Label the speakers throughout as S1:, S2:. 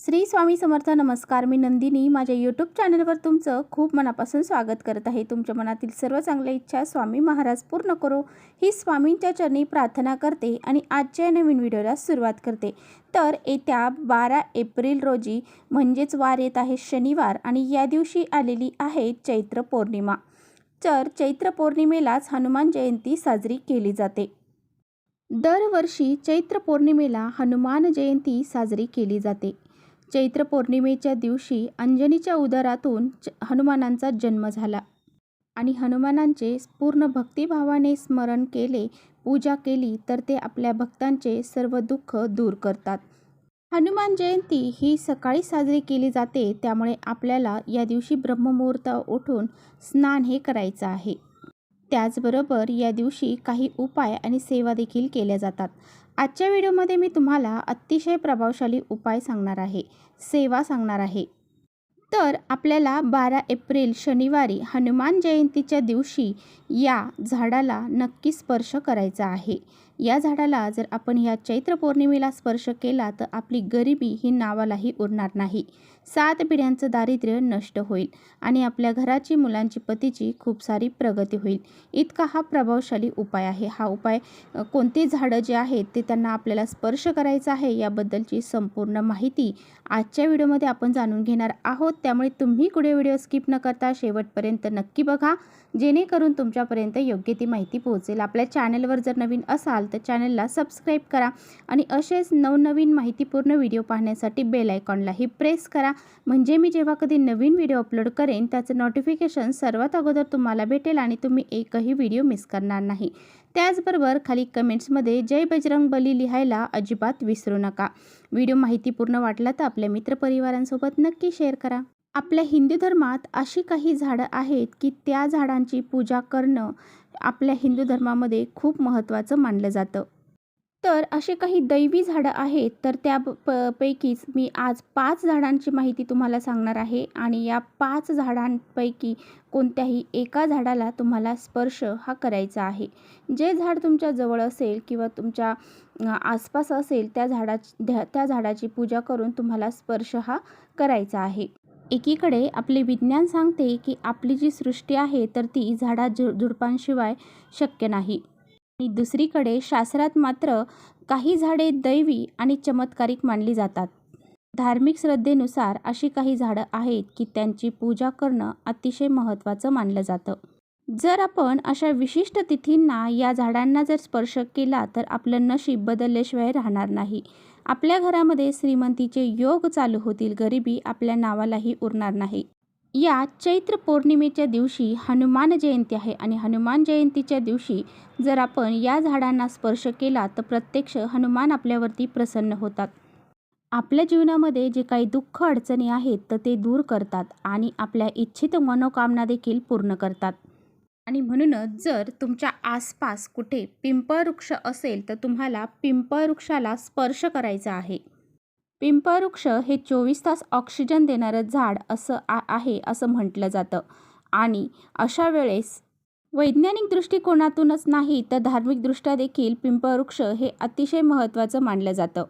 S1: श्री स्वामी समर्थ. नमस्कार. मी नंदिनी माझ्या यूट्यूब चॅनलवर तुमचं खूप मनापासून स्वागत करत आहे. तुमच्या मनातील सर्व चांगल्या इच्छा स्वामी महाराज पूर्ण करो ही स्वामींच्या चरणी प्रार्थना करते आणि आजच्या नवीन व्हिडिओला सुरुवात करते. तर येत्या 12 एप्रिल रोजी म्हणजेच वार येत आहे शनिवार आणि या दिवशी आलेली आहे चैत्र पौर्णिमा. तर चैत्र पौर्णिमेलाच हनुमान जयंती साजरी केली जाते. दरवर्षी चैत्र पौर्णिमेला हनुमान जयंती साजरी केली जाते. चैत्र पौर्णिमेच्या दिवशी अंजनीच्या उदरातून हनुमानांचा जन्म झाला आणि हनुमानांचे पूर्ण भक्तिभावाने स्मरण केले, पूजा केली तर ते आपल्या भक्तांचे सर्व दुःख दूर करतात. हनुमान जयंती ही सकाळी साजरी केली जाते, त्यामुळे आपल्याला या दिवशी ब्रह्ममुहूर्त उठून स्नान हे करायचं आहे. त्याचबरोबर या दिवशी काही उपाय आणि सेवा देखील केल्या जातात. आजच्या व्हिडिओमध्ये मी तुम्हाला अतिशय प्रभावशाली उपाय सांगणार आहे, सेवा सांगणार आहे. तर आपल्याला 12 एप्रिल शनिवारी हनुमान जयंतीच्या दिवशी या झाडाला नक्की स्पर्श करायचा आहे. या झाडाला जर आपण या चैत्र पौर्णिमेला स्पर्श केला तर आपली गरिबी ही नावालाही उरणार नाही. 7 पिढ्यांचं दारिद्र्य नष्ट होईल आणि आपल्या घराची, मुलांची, पतीची खूप सारी प्रगती होईल. इतका हा प्रभावशाली उपाय आहे. हा उपाय कोणते झाडं जे आहेत ते त्यांना आपल्याला स्पर्श करायचा आहे याबद्दलची संपूर्ण माहिती आजच्या व्हिडिओमध्ये आपण जाणून घेणार आहोत. त्यामुळे तुम्ही पुढे व्हिडिओ स्किप न करता शेवटपर्यंत नक्की बघा, जेणेकरून तुमच्यापर्यंत योग्य ती माहिती पोहोचेल. आपल्या चॅनलवर जर नवीन असाल तर चॅनलला सबस्क्राईब करा आणि असेच नवनवीन माहितीपूर्ण व्हिडिओ पाहण्यासाठी बेल आयकॉनलाही प्रेस करा, म्हणजे मी जेव्हा कधी नवीन व्हिडिओ अपलोड करेन त्याचं नोटिफिकेशन सर्वात अगोदर तुम्हाला भेटेल आणि तुम्ही एकही व्हिडिओ मिस करणार नाही. त्याचबरोबर खाली कमेंट्समध्ये जय बजरंग बली लिहायला अजिबात विसरू नका. व्हिडिओ माहितीपूर्ण वाटला तर आपल्या मित्रपरिवारांसोबत नक्की शेअर करा. आपल्या हिंदू धर्मात अशी काही झाडं आहेत की त्या झाडांची पूजा करणं आपल्या हिंदू धर्मामध्ये खूप महत्त्वाचं मानलं जातं. तर असे काही दैवी झाडं आहेत, तर त्या पैकीच मी आज 5 झाडांची माहिती तुम्हाला सांगणार आहे आणि या 5 झाडांपैकी कोणत्याही एका झाडाला तुम्हाला स्पर्श हा करायचा आहे. जे झाड तुमच्या जवळ असेल किंवा तुमच्या आसपास असेल त्या झाडाची पूजा करून तुम्हाला स्पर्श हा करायचा आहे. एकीकडे आपले विज्ञान सांगते की आपली जी सृष्टी आहे तर ती झुडपांशिवाय शक्य नाही आणि दुसरीकडे शास्त्रात मात्र काही झाडे दैवी आणि चमत्कारिक मानली जातात. धार्मिक श्रद्धेनुसार अशी काही झाडं आहेत की त्यांची पूजा करणं अतिशय महत्त्वाचं मानलं जातं. जर आपण अशा विशिष्ट तिथींना या झाडांना जर स्पर्श केला तर आपलं नशीब बदलल्याशिवाय राहणार नाही. आपल्या घरामध्ये श्रीमंतीचे योग चालू होतील, गरिबी आपल्या नावालाही उरणार नाही. या चैत्र पौर्णिमेच्या दिवशी हनुमान जयंती आहे आणि हनुमान जयंतीच्या दिवशी जर आपण या झाडांना स्पर्श केला तर प्रत्यक्ष हनुमान आपल्यावरती प्रसन्न होतात. आपल्या जीवनामध्ये जे काही दुःख अडचणी आहेत तर ते दूर करतात आणि आपल्या इच्छित मनोकामना देखील पूर्ण करतात. आणि म्हणूनच जर तुमच्या आसपास कुठे पिंपळ वृक्ष असेल तर तुम्हाला पिंपळ वृक्षाला स्पर्श करायचा आहे. पिंपळ वृक्ष हे 24 तास ऑक्सिजन देणारं झाड आहे असं म्हटलं जातं आणि अशा वेळेस वैज्ञानिक दृष्टिकोनातूनच नाही तर धार्मिकदृष्ट्या देखील पिंपळ वृक्ष हे अतिशय महत्त्वाचं मानलं जातं.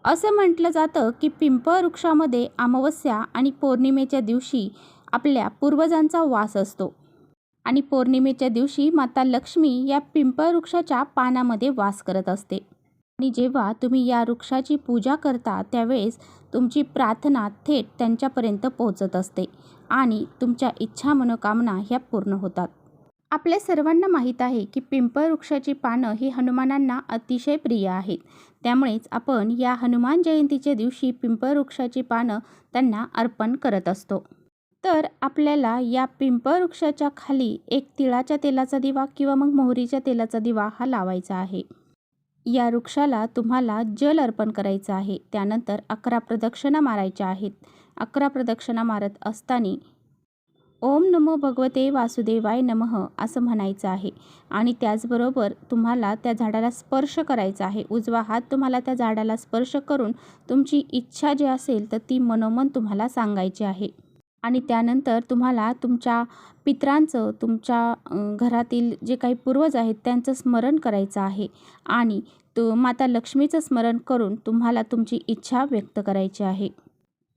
S1: असं म्हटलं जातं की पिंपळ वृक्षामध्ये अमावस्या आणि पौर्णिमेच्या दिवशी आपल्या पूर्वजांचा वास असतो आणि पौर्णिमेच्या दिवशी माता लक्ष्मी या पिंपळ वृक्षाच्या पानामध्ये वास करत असते आणि जेव्हा तुम्ही या वृक्षाची पूजा करता त्यावेळेस तुमची प्रार्थना थेट त्यांच्यापर्यंत पोहोचत असते आणि तुमच्या इच्छा मनोकामना ह्या पूर्ण होतात. आपल्या सर्वांना माहीत आहे की पिंपळ वृक्षाची पानं ही हनुमानांना अतिशय प्रिय आहेत. त्यामुळेच आपण या हनुमान जयंतीच्या दिवशी पिंपळ वृक्षाची पानं त्यांना अर्पण करत असतो. तर आपल्याला या पिंपळ वृक्षाच्या खाली एक तिळाच्या तेलाचा दिवा किंवा मग मोहरीच्या तेलाचा दिवा हा लावायचा आहे. या वृक्षाला तुम्हाला जल अर्पण करायचं आहे. त्यानंतर 11 प्रदक्षिणा मारायच्या आहेत. 11 प्रदक्षिणा मारत असताना ओम नमो भगवते वासुदेवाय नमः असं म्हणायचं आहे आणि त्याचबरोबर तुम्हाला त्या झाडाला स्पर्श करायचा आहे. उजवा हात तुम्हाला त्या झाडाला स्पर्श करून तुमची इच्छा जी असेल तर ती मनोमन तुम्हाला सांगायची आहे आणि त्यानंतर तुम्हाला तुमच्या पितरांचं, तुमच्या घरातील जे काही पूर्वज आहेत त्यांचं स्मरण करायचं आहे आणि माता लक्ष्मीचं स्मरण करून तुम्हाला तुमची इच्छा व्यक्त करायची आहे.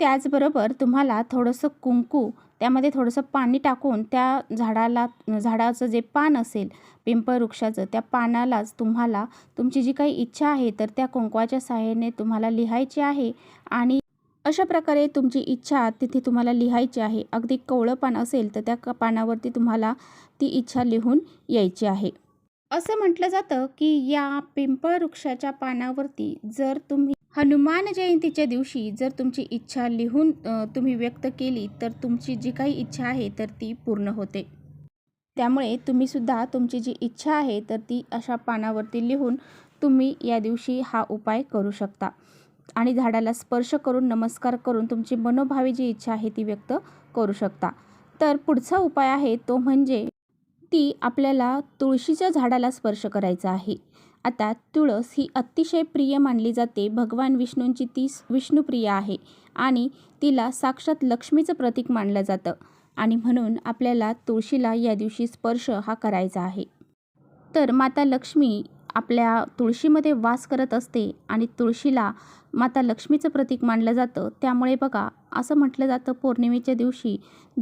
S1: त्याचबरोबर तुम्हाला थोडंसं कुंकू त्यामध्ये थोडंसं पाणी टाकून त्या झाडाचं जे पान असेल पिंपळ वृक्षाचं, त्या पानालाच तुम्हाला तुमची जी काही इच्छा आहे तर त्या कुंकवाच्या सहाय्याने तुम्हाला लिहायची आहे आणि अशा प्रकारे तुमची इच्छा तिथे तुम्हाला लिहायची आहे. अगदी कोवळं पान असेल तर त्या पानावरती तुम्हाला ती इच्छा लिहून यायची आहे. असं म्हटलं जातं की या पिंपळ वृक्षाच्या पानावरती जर तुम्ही हनुमान जयंतीच्या दिवशी जर तुमची इच्छा लिहून तुम्ही व्यक्त केली तर तुमची जी काही इच्छा आहे तर ती पूर्ण होते. त्यामुळे तुम्हीसुद्धा तुमची जी इच्छा आहे तर ती अशा पानावरती लिहून तुम्ही या दिवशी हा उपाय करू शकता आणि झाडाला स्पर्श करून नमस्कार करून तुमची मनोभावी जी इच्छा आहे ती व्यक्त करू शकता. तर पुढचा उपाय आहे तो म्हणजे ती आपल्याला तुळशीच्या झाडाला स्पर्श करायचा आहे. आता तुळस ही अतिशय प्रिय मानली जाते. भगवान विष्णूंची ती विष्णुप्रिय आहे आणि तिला साक्षात लक्ष्मीचं प्रतीक मानलं जातं आणि म्हणून आपल्याला तुळशीला या दिवशी स्पर्श हा करायचा आहे. तर माता लक्ष्मी आपल्या तुळशीमध्ये वास करत असते आणि तुळशीला माता लक्ष्मीचं प्रतीक मानलं जातं. त्यामुळे बघा असं म्हटलं जातं पौर्णिमेच्या दिवशी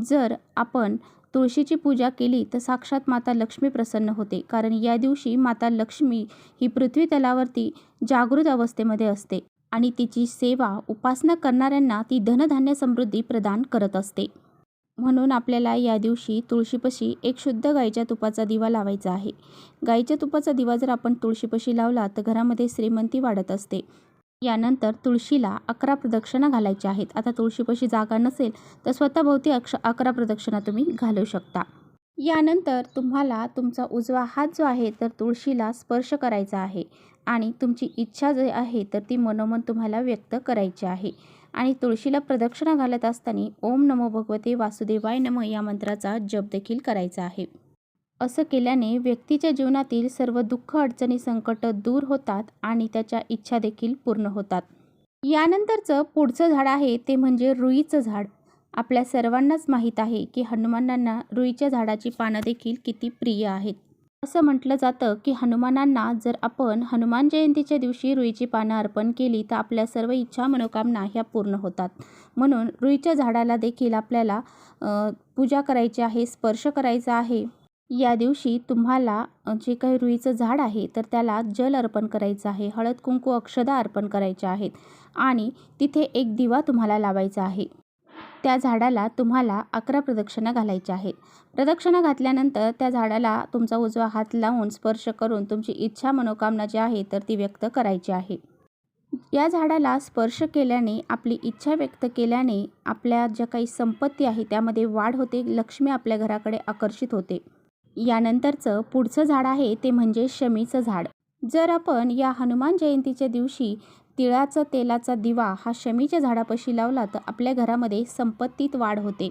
S1: जर आपण तुळशीची पूजा केली तर साक्षात माता लक्ष्मी प्रसन्न होते. कारण या दिवशी माता लक्ष्मी ही पृथ्वी तलावरती जागृत अवस्थेमध्ये असते आणि तिची सेवा उपासना करणाऱ्यांना ती धनधान्य समृद्धी प्रदान करत असते. म्हणून आपल्याला या दिवशी तुळशीपाशी एक शुद्ध गाईच्या तुपाचा दिवा लावायचा आहे. गाईच्या तुपाचा दिवा जर आपण तुळशीपाशी लावला तर घरामध्ये श्रीमंती वाढत असते. यानंतर तुळशीला 11 प्रदक्षिणा घालायच्या आहेत. आता तुळशीपाशी जागा नसेल तर स्वतःभोवती 11 प्रदक्षिणा तुम्ही घालू शकता. यानंतर तुम्हाला तुमचा उजवा हात जो आहे तर तुळशीला स्पर्श करायचा आहे आणि तुमची इच्छा जी आहे तर ती मनोमन तुम्हाला व्यक्त करायची आहे आणि तुळशीला प्रदक्षिणा घालत असताना ओम नमो भगवते वासुदेवाय नमः या मंत्राचा जप देखील करायचा आहे. असं केल्याने व्यक्तीच्या जीवनातील सर्व दुःख अडचणी संकट दूर होतात आणि त्याच्या इच्छा देखील पूर्ण होतात. यानंतरचं पुढचं झाड आहे ते म्हणजे रुईचं झाड. आपल्या सर्वांनाच माहीत आहे की हनुमानांना रुईच्या झाडाची पानं देखील किती प्रिय आहेत. असं म्हटलं जातं की हनुमानांना जर आपण हनुमान जयंतीच्या दिवशी रुईची पानं अर्पण केली तर आपल्या सर्व इच्छा मनोकामना ह्या पूर्ण होतात. म्हणून रुईच्या झाडाला देखील आपल्याला पूजा करायची आहे, स्पर्श करायचा आहे. या दिवशी तुम्हाला जे काही रुईचं झाड आहे तर त्याला जल अर्पण करायचं आहे, हळद कुंकू अक्षदा अर्पण करायच्या आहेत आणि तिथे एक दिवा तुम्हाला लावायचा आहे. त्या झाडाला तुम्हाला 11 प्रदक्षिणा घालायच्या आहेत. प्रदक्षिणा घातल्यानंतर त्या झाडाला तुमचा उजवा हात लावून स्पर्श करून तुमची इच्छा मनोकामना जी आहे तर ती व्यक्त करायची आहे. या झाडाला स्पर्श केल्याने आपली इच्छा व्यक्त केल्याने आपल्या ज्या काही संपत्ती आहे त्यामध्ये वाढ होते, लक्ष्मी आपल्या घराकडे आकर्षित होते. यानंतरचं पुढचं झाड आहे ते म्हणजे शमीचं झाड. जर आपण या हनुमान जयंतीच्या दिवशी तिळाचा तेलाचा दिवा हा शमीच्या झाडापाशी लावला तर आपल्या घरामध्ये संपत्तीत वाढ होते.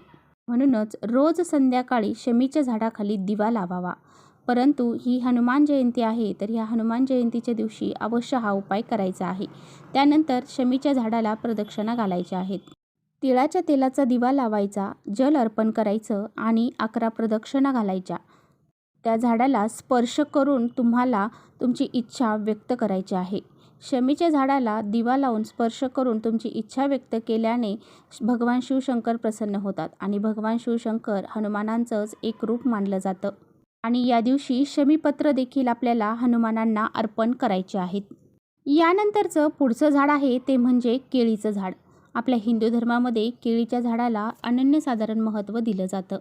S1: म्हणूनच रोज संध्याकाळी शमीच्या झाडाखाली दिवा लावावा. परंतु ही हनुमान जयंती आहे तर ह्या हनुमान जयंतीच्या दिवशी अवश्य हा उपाय करायचा आहे. त्यानंतर शमीच्या झाडाला प्रदक्षिणा घालायच्या आहेत. तिळाच्या तेलाचा दिवा लावायचा, जल अर्पण करायचं आणि 11 प्रदक्षिणा घालायच्या. त्या झाडाला स्पर्श करून तुम्हाला तुमची इच्छा व्यक्त करायची आहे. शमीच्या झाडाला दिवा लावून स्पर्श करून तुमची इच्छा व्यक्त केल्याने भगवान शिवशंकर प्रसन्न होतात आणि भगवान शिवशंकर हनुमानांचंच एक रूप मानलं जातं आणि या दिवशी शमीपत्र देखील आपल्याला हनुमानांना अर्पण करायचे आहेत. यानंतरचं पुढचं झाड आहे ते म्हणजे केळीचं झाड. आपल्या हिंदू धर्मामध्ये केळीच्या झाडाला अनन्यसाधारण महत्त्व दिलं जातं.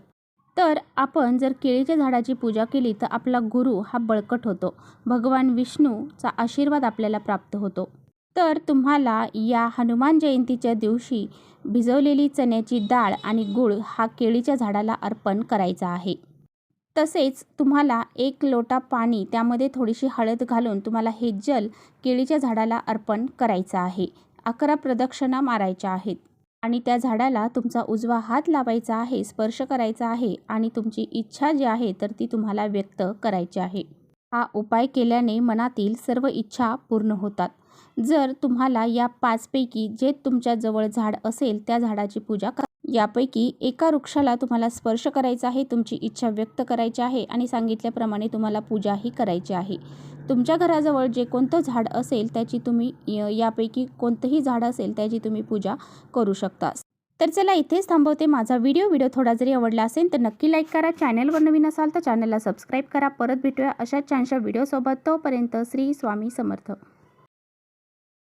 S1: तर आपण जर केळीच्या झाडाची पूजा केली तर आपला गुरु हा बळकट होतो, भगवान विष्णूचा आशीर्वाद आपल्याला प्राप्त होतो. तर तुम्हाला या हनुमान जयंतीच्या दिवशी भिजवलेली चण्याची डाळ आणि गूळ हा केळीच्या झाडाला अर्पण करायचा आहे. तसेच तुम्हाला 1 लोटा पाणी त्यामध्ये थोडीशी हळद घालून तुम्हाला हे जल केळीच्या झाडाला अर्पण करायचं आहे. 11 प्रदक्षिणा मारायच्या आहेत आणि त्या झाडाला तुमचा उजवा हात लावायचा आहे, स्पर्श करायचा आहे आणि तुमची इच्छा जी आहे तर ती तुम्हाला व्यक्त करायची आहे. हा उपाय केल्याने मनातील सर्व इच्छा पूर्ण होतात. जर तुम्हाला या 5 पैकी जे तुमच्या जवळ झाड असेल त्या झाडाची पूजा करा. यापैकी एका वृक्षाला तुम्हाला स्पर्श करायचा आहे, तुमची इच्छा व्यक्त करायची आहे आणि सांगितल्याप्रमाणे तुम्हाला पूजाही करायची आहे. तुमच्या घराजवळ जे कोणतं झाड असेल त्याची तुम्ही यापैकी कोणतंही झाड असेल त्याची तुम्ही पूजा करू शकता. तर चला इथेच थांबवते माझा व्हिडिओ थोडा जरी आवडला असेल तर नक्की लाईक करा. चॅनलवर नवीन असाल तर चॅनलला सबस्क्राईब करा. परत भेटूया अशाच छानशा व्हिडिओसोबत. तोपर्यंत श्री स्वामी समर्थ.